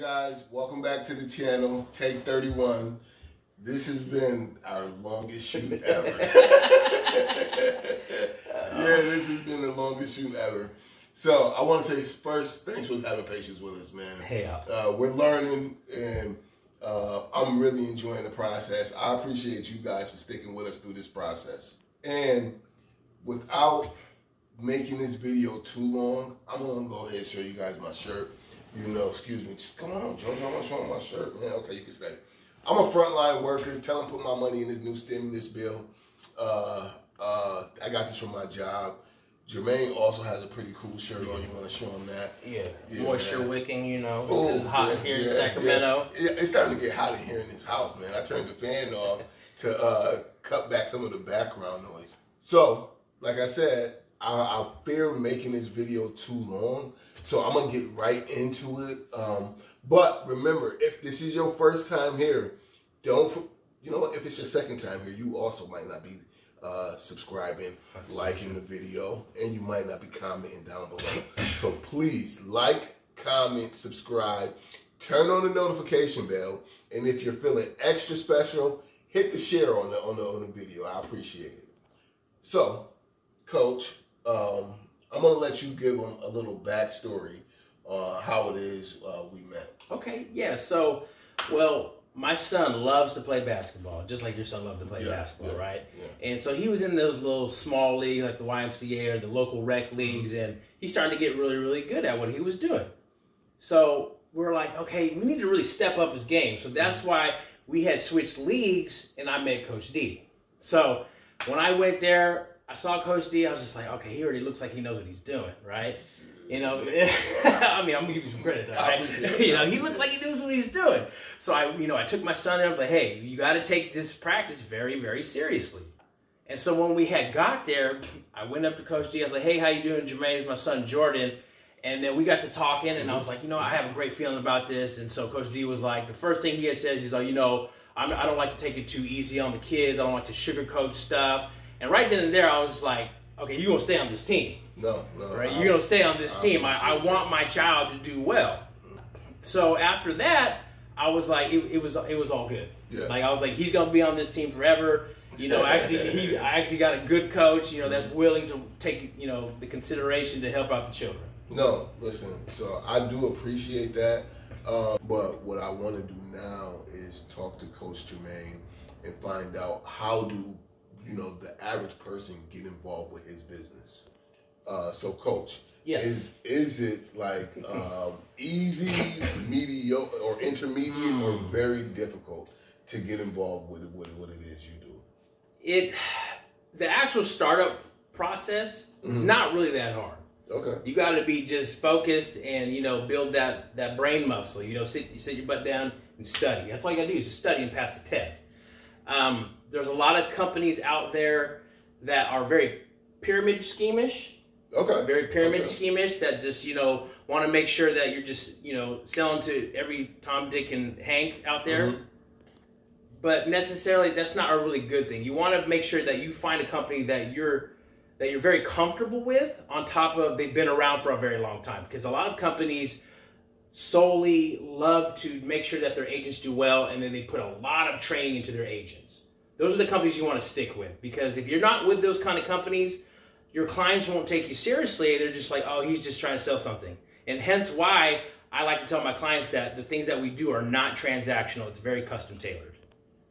guys, welcome back to the channel, Take 31. This has been our longest shoot ever. Yeah, this has been the longest shoot ever. So I want to say first, thanks for having patience with us, man. Hey, we're learning, and I'm really enjoying the process. I appreciate you guys for sticking with us through this process. And without making this video too long, I'm gonna go ahead and show you guys my shirt. You know, excuse me, just come on, Jojo, I'm gonna show them my shirt, man. Okay, you can stay. I'm a frontline worker. Tell them put my money in this new stimulus bill. I got this from my job. Jermaine also has a pretty cool shirt on. You want to show him that? Yeah, moisture wicking, you know. Oh, it's hot here in Sacramento. Yeah. It's starting to get hot in here in this house, man. I turned the fan off to cut back some of the background noise. So, like I said, I fear making this video too long, so I'm gonna get right into it. But remember, if this is your first time here, you know what? If it's your second time here, you also might not be subscribing, liking the video, and you might not be commenting down below. So please like, comment, subscribe, turn on the notification bell, and if you're feeling extra special, hit the share on the video. I appreciate it. So, Coach, I'm gonna let you give them a little backstory on how it is we met. Okay, yeah. So, well, my son loves to play basketball, just like your son loved to play basketball, right? Yeah. And so he was in those little small leagues, like the YMCA or the local rec leagues, and he started to get really, really good at what he was doing. So we're like, okay, we need to really step up his game. So that's why we had switched leagues, and I met Coach D. So when I went there, I saw Coach D. I was just like, okay, he already looks like he knows what he's doing, right? You know, I mean, I'm gonna give you some credit, right? You know, he looked like he knows what he's doing. So I took my son and I was like, hey, you got to take this practice very, very seriously. And so when we had got there, I went up to Coach D. I was like, hey, how you doing, Jermaine? It's my son, Jordan. And then we got to talking, and I was like, you know, I have a great feeling about this. And so Coach D was like, the first thing he had said, he's like, you know, I don't like to take it too easy on the kids. I don't like to sugarcoat stuff. And right then and there, I was just like, okay, you're going to stay on this team. No. Right? You're going to stay on this team. I want my child to do well. So after that, I was like, it was all good. Yeah. Like, I was like, he's going to be on this team forever. You know, I actually got a good coach, you know, that's willing to take, you know, the consideration to help out the children. No, listen, so I do appreciate that. But what I want to do now is talk to Coach Jermaine and find out how do, you know, the average person get involved with his business. So, Coach, yes. is it like easy, mediocre, or intermediate, or very difficult to get involved with what it is you do? The actual startup process is not really that hard. Okay. You got to be just focused and, you know, build that brain muscle. You know, sit your butt down and study. That's all you got to do is just study and pass the test. There's a lot of companies out there that are very pyramid scheme-ish. Okay. Very pyramid scheme-ish that just, you know, want to make sure that you're just, you know, selling to every Tom, Dick, and Hank out there. But necessarily, that's not a really good thing. You want to make sure that you find a company that you're very comfortable with, on top of they've been around for a very long time. Because a lot of companies solely love to make sure that their agents do well, and then they put a lot of training into their agents. Those are the companies you want to stick with, because if you're not with those kind of companies, your clients won't take you seriously. They're just like, oh, he's just trying to sell something. And hence why I like to tell my clients that the things that we do are not transactional. It's very custom tailored.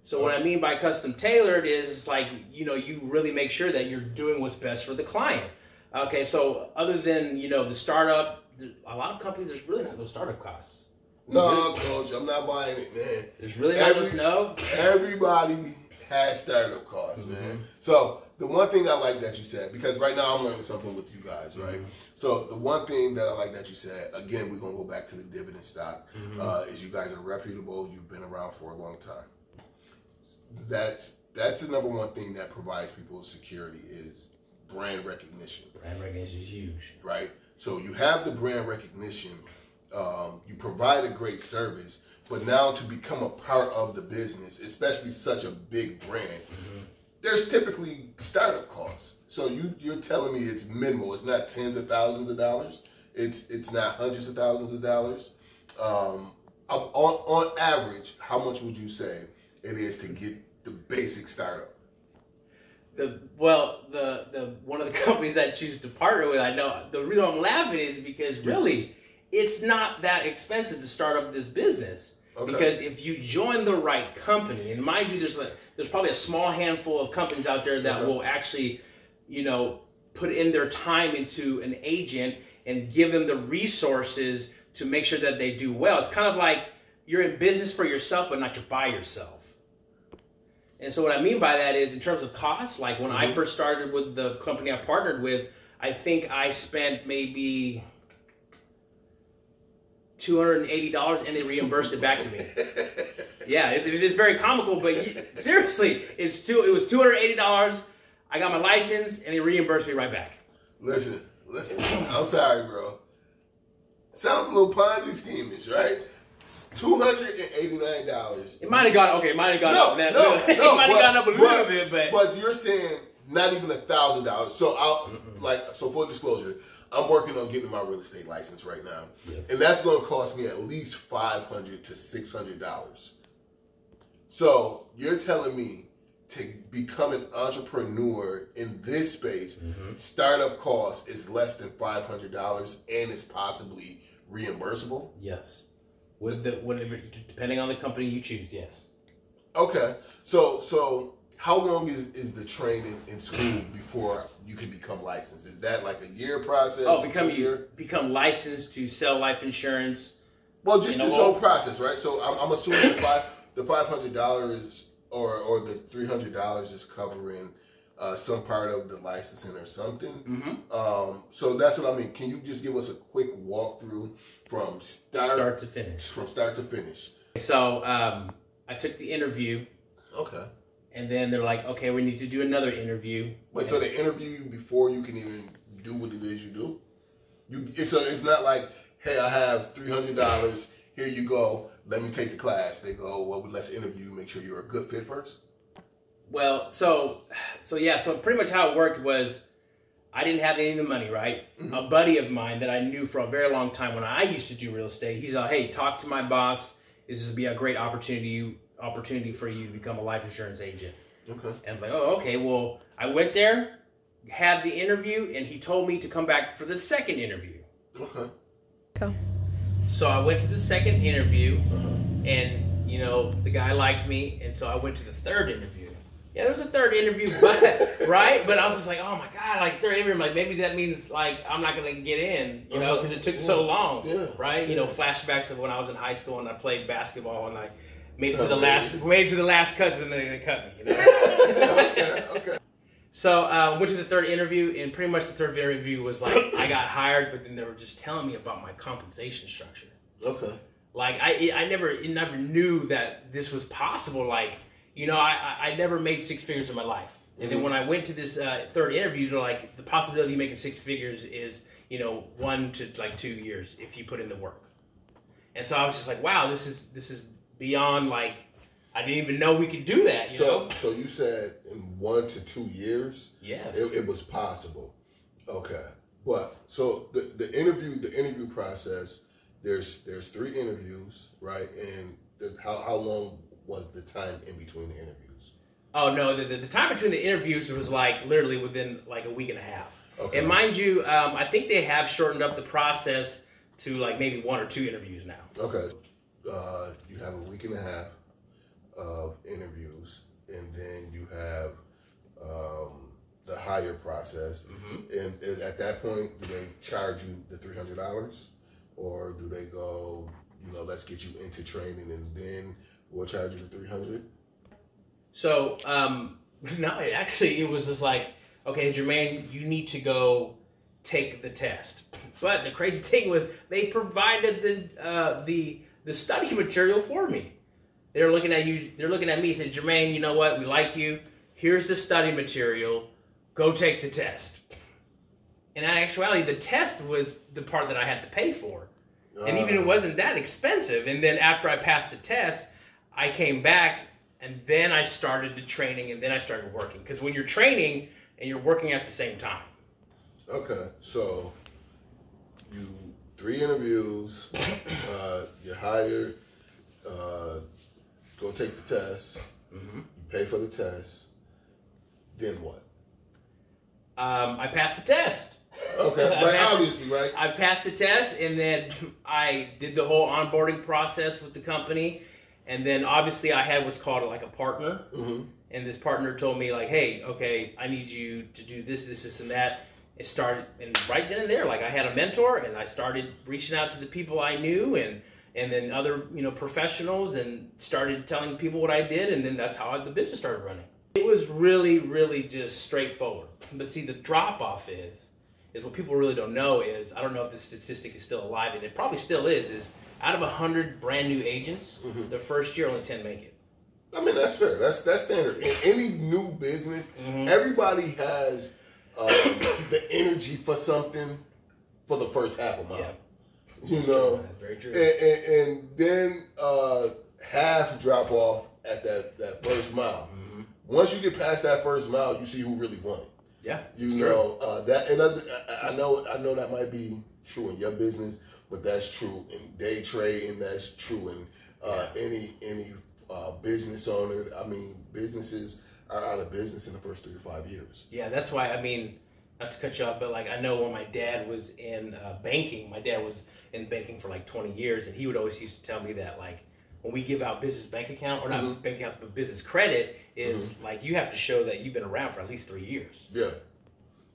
So what I mean by custom tailored is like, you know, you really make sure that you're doing what's best for the client. Okay, so other than, you know, the startup, a lot of companies, there's really not no startup costs. No, Coach, I'm not buying it, man. There's really not Everybody has startup costs, man. So the one thing I like that you said, because right now I'm learning something with you guys, right? So the one thing that I like that you said, again, we're going to go back to the dividend stock, is you guys are reputable. You've been around for a long time. That's the number one thing that provides people security is brand recognition. Brand recognition is huge. Right? So you have the brand recognition, you provide a great service, but now to become a part of the business, especially such a big brand, there's typically startup costs. So you're telling me it's minimal. It's not tens of thousands of dollars. It's not hundreds of thousands of dollars. on average, how much would you say it is to get the basic startup? The one of the companies I choose to partner with, I know the reason I'm laughing is because really it's not that expensive to start up this business. Okay. Because if you join the right company, and mind you, there's probably a small handful of companies out there that will actually, put in their time into an agent and give them the resources to make sure that they do well. It's kind of like you're in business for yourself, but not by yourself. And so what I mean by that is in terms of costs, like when I first started with the company I partnered with, I think I spent maybe $280 and they reimbursed it back to me. Yeah, it is very comical, but seriously, it was $280. I got my license and they reimbursed me right back. Listen, I'm sorry, bro. Sounds a little Ponzi scheme-ish, right? $289. It might have gone up. It might have gone up a little bit, but you're saying not even $1,000. So so full disclosure, I'm working on getting my real estate license right now, and that's going to cost me at least $500 to $600. So you're telling me to become an entrepreneur in this space, startup cost is less than $500, and it's possibly reimbursable? Yes. Depending on the company you choose, yes. Okay. So how long is the training in school before you can become licensed? Is that like a year process? Oh, become licensed to sell life insurance. Well, just this whole process, right? So I'm assuming the $500 or the $300 is covering some part of the licensing or something. So that's what I mean. Can you just give us a quick walkthrough from start to finish? From start to finish. So I took the interview. Okay. And then they're like, okay, we need to do another interview. Wait, so they interview you before you can even do what it is you do? It's not like, hey, I have $300. Here you go. Let me take the class. They go, well, let's interview you. Make sure you're a good fit first. Well, so pretty much how it worked was I didn't have any of the money, right? A buddy of mine that I knew for a very long time when I used to do real estate, he's like, hey, talk to my boss. This would be a great opportunity for you to become a life insurance agent. Okay. And I'm like, oh, okay. Well, I went there, had the interview, and he told me to come back for the second interview. Okay. Cool. So I went to the second interview, and the guy liked me, and so I went to the third interview. Yeah, there was a third interview, but right? But I was just like, oh my God, like third interview, I'm like maybe that means like I'm not gonna get in, because it took so long, right? Flashbacks of when I was in high school and I played basketball and I made it to the last cut, and then they cut me. Okay. So went to the third interview, and pretty much the third interview was like I got hired, but then they were just telling me about my compensation structure. Okay. Like I never knew that this was possible. Like I never made six figures in my life, and then when I went to this third interview, they're like the possibility of making six figures is 1 to 2 years if you put in the work. And so I was just like, wow, this is beyond, like, I didn't even know we could do that. So you said in 1 to 2 years, yes, it was possible. Okay, but so the interview process, there's 3 interviews, right? And how long was the time in between the interviews? Oh no, the time between the interviews was like literally within like a week and a half. Okay. And mind you, I think they have shortened up the process to like maybe 1 or 2 interviews now. Okay. You have a week and a half of interviews, and then you have the hire process. And at that point, do they charge you the $300, or do they go, let's get you into training and then we'll charge you the $300? So no, actually, it was just like, okay, Jermaine, you need to go take the test. But the crazy thing was they provided the study material for me. They're looking at you. They're looking at me and said, Jermaine, you know what? We like you. Here's the study material. Go take the test. And in actuality, the test was the part that I had to pay for. And even it wasn't that expensive. And then after I passed the test, I came back, and then I started the training, and then I started working. Because when you're training and you're working at the same time. Okay, so 3 interviews, you're hired, go take the test. Mm-hmm. You pay for the test. Then what? I passed the test. Okay, right, obviously, right? I passed the test, and then I did the whole onboarding process with the company, and then obviously I had what's called like a partner, mm-hmm. and this partner told me like, hey, okay, I need you to do this, and that. It started, and right then and there, like I had a mentor, and I started reaching out to the people I knew, and then other professionals, and started telling people what I did, and then that's how the business started running. It was really, really just straightforward. But see, the drop-off is what people really don't know is, I don't know if this statistic is still alive, and it probably still is out of 100 brand new agents, mm-hmm. the first year only 10 make it. I mean, that's fair. That's standard. In any new business, mm-hmm. everybody has the energy for something for the first half a mile. Yeah. You know? That's very true. And then half drop off at that first mile. Mm-hmm. Once you get past that first mile, you see who really won it. Yeah, you know that, and I know that might be true in your business, but that's true in day trade, and that's true in any business owner. I mean, businesses are out of business in the first 3 to 5 years. Yeah, that's why. I mean, not to cut you off, but like I know when my dad was in banking, my dad was in banking for like 20 years, and he would always used to tell me that like, when we give out business bank account, or not mm-hmm. bank accounts, but business credit, is mm-hmm. like you have to show that you've been around for at least 3 years. Yeah.